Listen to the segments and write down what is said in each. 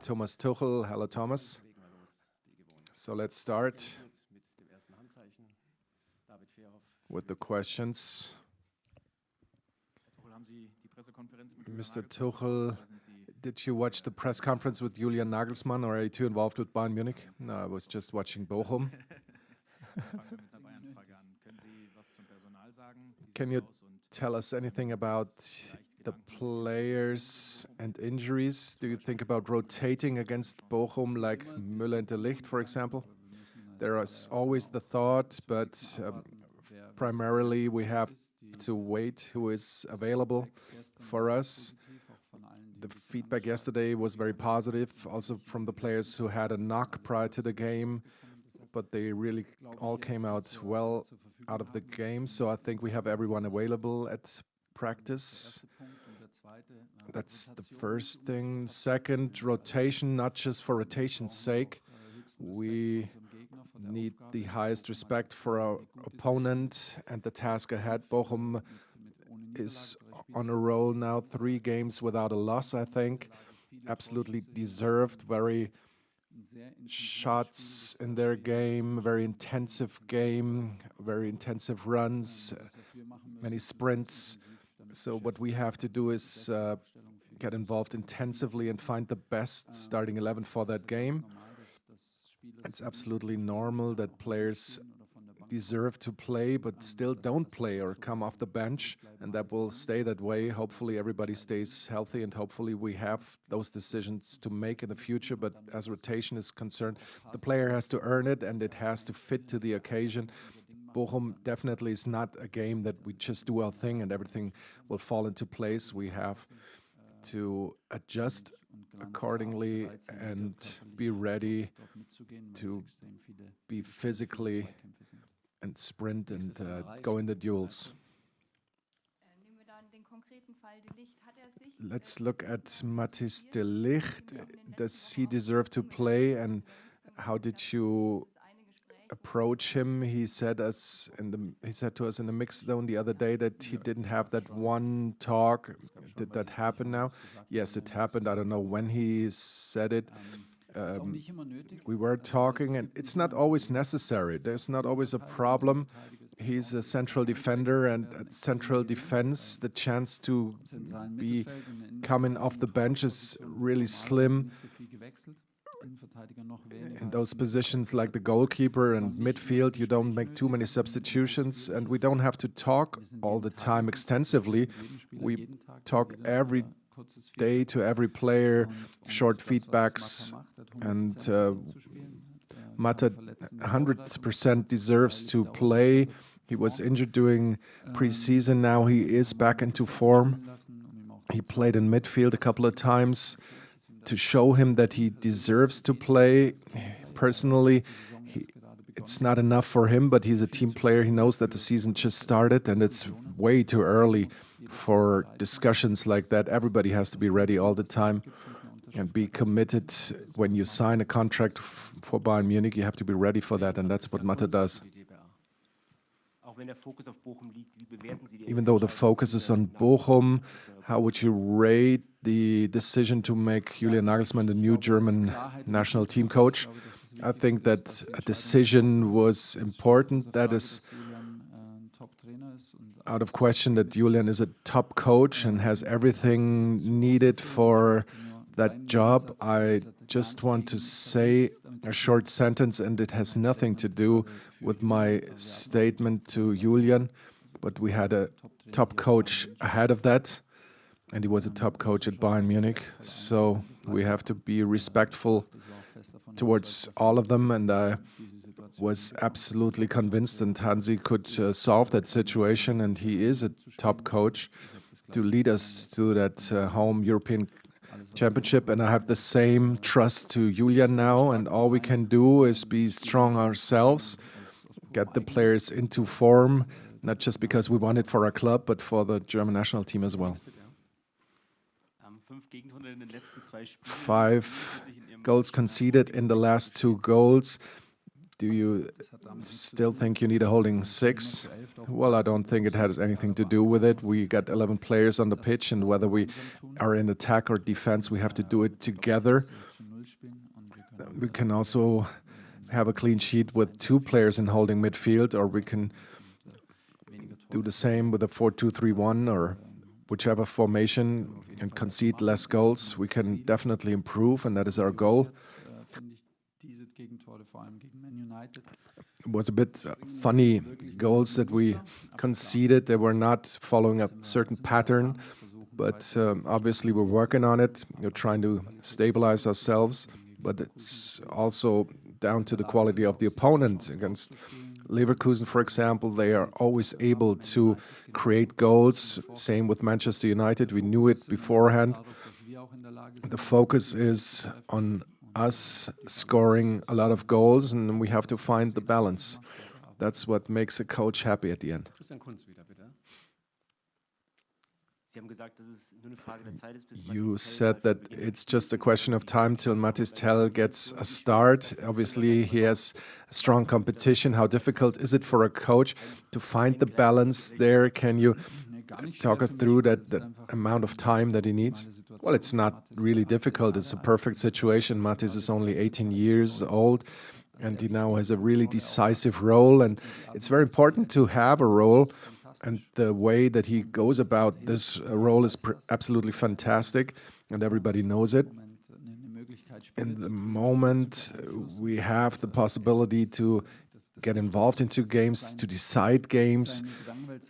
Thomas Tuchel. Hello, Thomas. So let's start with the questions. Mr. Tuchel, did you watch the press conference with Julian Nagelsmann, or are you too involved with Bayern Munich? No, I was just watching Bochum. Can you tell us anything about the players and injuries? Do you think about rotating against Bochum like Müller and De Ligt, for example? There is always the thought, but primarily we have to wait who is available for us. The feedback yesterday was very positive, also from the players who had a knock prior to the game, but they really all came out well out of the game. So I think we have everyone available at practice. That's the first thing. Second, rotation, not just for rotation's sake. We need the highest respect for our opponent and the task ahead. Bochum is on a roll now, 3 games without a loss, I think. Absolutely deserved, very shots in their game, very intensive game, very intensive runs, many sprints. So what we have to do is get involved intensively and find the best starting 11 for that game. It's absolutely normal that players deserve to play but still don't play or come off the bench, and that will stay that way. Hopefully everybody stays healthy, and hopefully we have those decisions to make in the future. But as rotation is concerned, the player has to earn it and it has to fit to the occasion. Bochum definitely is not a game that we just do our thing and everything will fall into place. We have to adjust accordingly and be ready to be physically and sprint and go in the duels. Let's look at Mathis de Ligt. Does he deserve to play, and how did you approach him? He said to us in the mixed zone the other day that he didn't have that one talk. Did that happen now? Yes, it happened. I don't know when he said it. We were talking, and it's not always necessary. There's not always a problem. He's a central defender, and at central defense, the chance to be coming off the bench is really slim. In those positions like the goalkeeper and midfield, you don't make too many substitutions, and we don't have to talk all the time extensively. We talk every day to every player, short feedbacks, and Mata 100% deserves to play. He was injured during preseason. Now he is back into form. He played in midfield a couple of times to show him that he deserves to play. Personally, it's not enough for him, but he's a team player. He knows that the season just started, and it's way too early for discussions like that. Everybody has to be ready all the time and be committed. When you sign a contract for Bayern Munich, you have to be ready for that, and that's what Mata does. Even though the focus is on Bochum, how would you rate the decision to make Julian Nagelsmann the new German national team coach? I think that a decision was important. That is out of question that Julian is a top coach and has everything needed for that job. I just want to say a short sentence, and it has nothing to do with my statement to Julian, but we had a top coach ahead of that, and he was a top coach at Bayern Munich, so we have to be respectful towards all of them, and I was absolutely convinced that Hansi could solve that situation, and he is a top coach to lead us to that home European Championship, and I have the same trust to Julian now, and all we can do is be strong ourselves, get the players into form, not just because we want it for our club, but for the German national team as well. 5 goals conceded in the last 2 goals. Do you still think you need a holding 6? Well, I don't think it has anything to do with it. We got 11 players on the pitch, and whether we are in attack or defense, we have to do it together. we can also have a clean sheet with 2 players in holding midfield, or we can do the same with a 4-2-3-1 or whichever formation and concede less goals. We can definitely improve, and that is our goal. It was a bit funny goals that we conceded. They were not following a certain pattern, but obviously we're working on it. We're trying to stabilize ourselves, but it's also down to the quality of the opponent. Against Leverkusen, for example, they are always able to create goals. Same with Manchester United. We knew it beforehand. The focus is on us scoring a lot of goals, and we have to find the balance. That's what makes a coach happy at the end. You said that it's just a question of time till Mathys Tel gets a start. Obviously, he has strong competition. How difficult is it for a coach to find the balance there? Can you talk us through that amount of time that he needs? Well, it's not really difficult. It's a perfect situation. Mathys is only 18 years old, and he now has a really decisive role. And it's very important to have a role. And the way that he goes about this role is absolutely fantastic, and everybody knows it. In the moment, we have the possibility to get involved into games, to decide games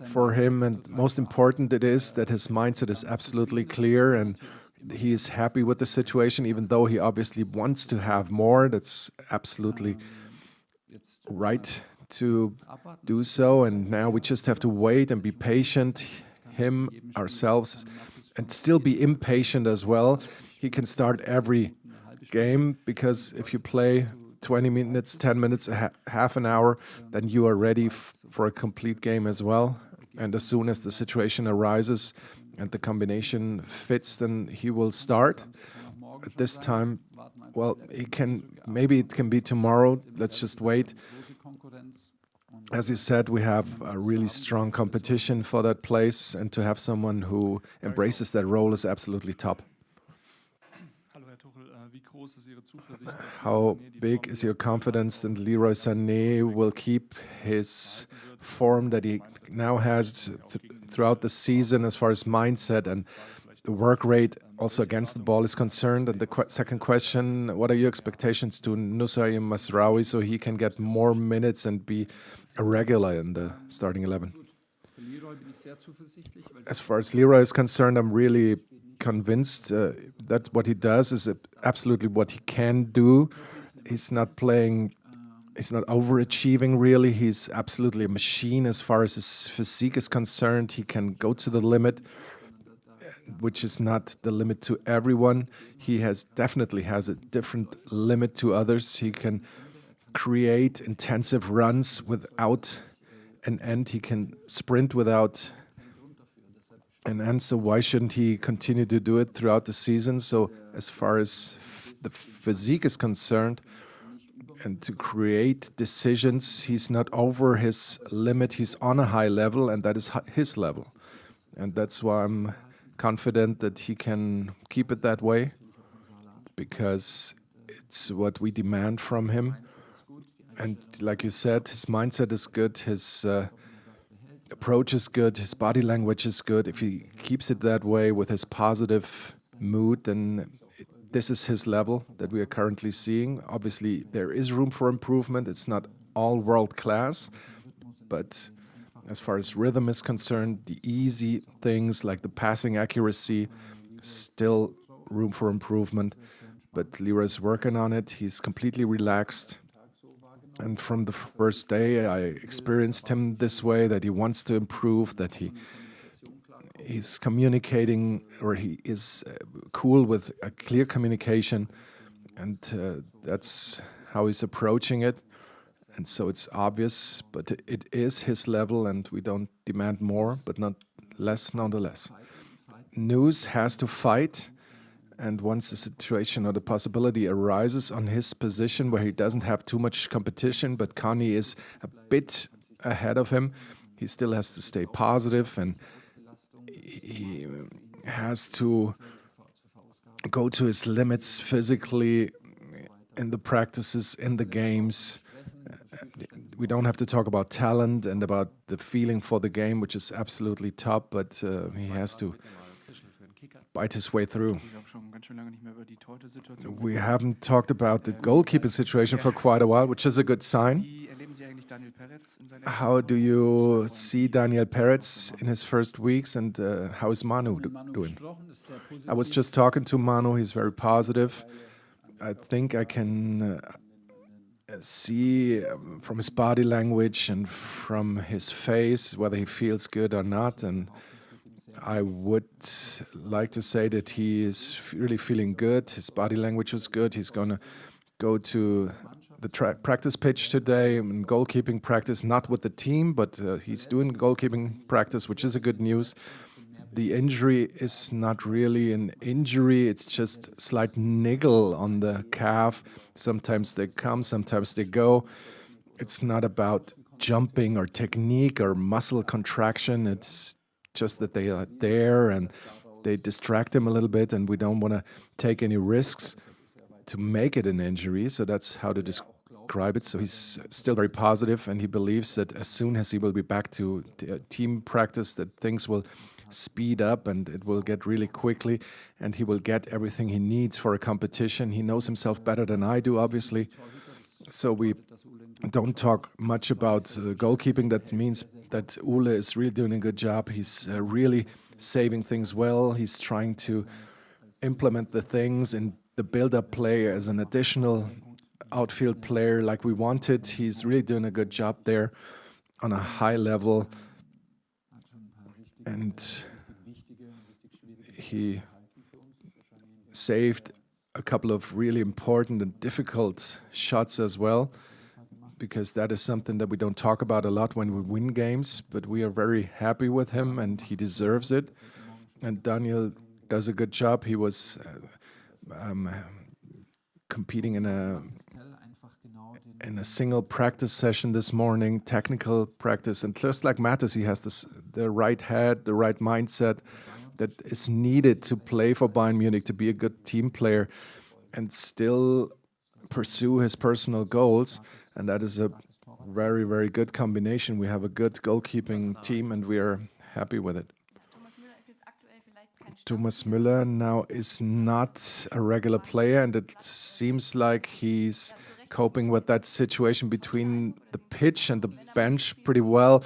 for him. And most important it is that his mindset is absolutely clear, and he is happy with the situation, even though he obviously wants to have more. That's absolutely right to do so, and now we just have to wait and be patient, him, ourselves, and still be impatient as well. He can start every game, because if you play 20 minutes, 10 minutes, half an hour, then you are ready for a complete game as well. And as soon as the situation arises and the combination fits, then he will start. At this time, well, maybe it can be tomorrow. Let's just wait. As you said, we have a really strong competition for that place, and to have someone who embraces that role is absolutely top. How big is your confidence that Leroy Sané will keep his form that he now has throughout the season as far as mindset and the work rate also against the ball is concerned? And the second question, what are your expectations to Nusayr Mazraoui so he can get more minutes and be a regular in the starting 11? As far as Leroy is concerned, I'm really convinced that what he does is absolutely what he can do. He's not overachieving really. He's absolutely a machine as far as his physique is concerned. He can go to the limit, which is not the limit to everyone. He definitely has a different limit to others. He can create intensive runs without an end. He can sprint without an end. So why shouldn't he continue to do it throughout the season? So as far as the physique is concerned, and to create decisions, he's not over his limit. He's on a high level, and that is his level. And that's why I'm confident that he can keep it that way, because it's what we demand from him. And like you said, his mindset is good, his approach is good, his body language is good. If he keeps it that way with his positive mood, then this is his level that we are currently seeing. Obviously, there is room for improvement. It's not all world class, but as far as rhythm is concerned, the easy things like the passing accuracy, still room for improvement. But Leroy's working on it. He's completely relaxed. And from the first day, I experienced him this way, that he wants to improve, that he's communicating, or he is cool with a clear communication. And that's how he's approaching it. And so it's obvious, but it is his level, and we don't demand more, but not less nonetheless. News has to fight, and once the situation or the possibility arises on his position where he doesn't have too much competition, but Kani is a bit ahead of him, he still has to stay positive, and he has to go to his limits physically in the practices, in the games. We don't have to talk about talent and about the feeling for the game, which is absolutely top, but he has to bite his way through. We haven't talked about the goalkeeping situation for quite a while, which is a good sign. How do you see Daniel Peretz in his first weeks, and how is Manu doing? I was just talking to Manu. He's very positive. I think I can see from his body language and from his face whether he feels good or not. And I would like to say that he is really feeling good. His body language is good. He's going to go to the practice pitch today in goalkeeping practice, not with the team, but he's doing goalkeeping practice, which is a good news. The injury is not really an injury. It's just a slight niggle on the calf. Sometimes they come, sometimes they go. It's not about jumping or technique or muscle contraction. It's just that they are there and they distract him a little bit, and we don't want to take any risks to make it an injury. So that's how to describe it. So he's still very positive, and he believes that as soon as he will be back to team practice, that things will speed up and it will get really quickly, and he will get everything he needs for a competition. He knows himself better than I do, obviously. So we don't talk much about goalkeeping. That means that Ule is really doing a good job. He's really saving things well. He's trying to implement the things in the build-up play as an additional outfield player like we wanted. He's really doing a good job there on a high level. And he saved a couple of really important and difficult shots as well, because that is something that we don't talk about a lot when we win games, but we are very happy with him and he deserves it. And Daniel does a good job. He was competing in a single practice session this morning, technical practice, and just like Mattes, he has the right head, the right mindset that is needed to play for Bayern Munich, to be a good team player and still pursue his personal goals. And that is a very, very good combination. We have a good goalkeeping team and we are happy with it. Thomas Müller now is not a regular player, and it seems like he's coping with that situation between the pitch and the bench pretty well.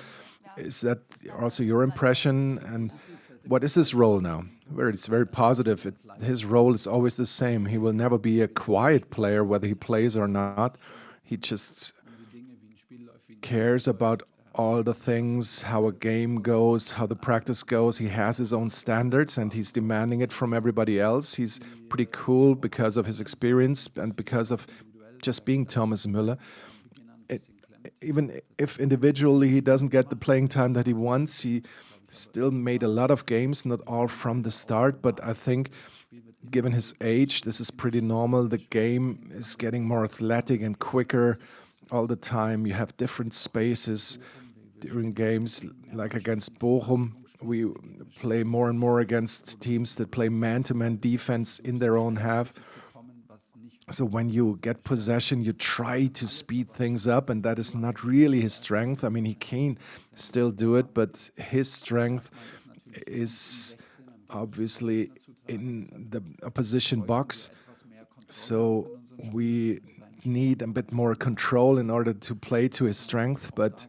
Is that also your impression? And what is his role now? It's very positive. His role is always the same. He will never be a quiet player, whether he plays or not. He just cares about all the things, how a game goes, how the practice goes. He has his own standards and he's demanding it from everybody else. He's pretty cool because of his experience and because of just being Thomas Müller. Even if individually he doesn't get the playing time that he wants, he still made a lot of games, not all from the start, but I think given his age, this is pretty normal. The game is getting more athletic and quicker all the time. You have different spaces during games, like against Bochum. We play more and more against teams that play man-to-man defense in their own half. So when you get possession, you try to speed things up, and that is not really his strength. I mean, he can still do it, but his strength is obviously in the opposition box. So we need a bit more control in order to play to his strength, but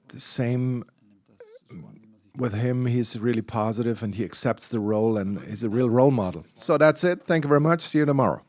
the same with him, he's really positive and he accepts the role and is a real role model. So that's it. Thank you very much. See you tomorrow.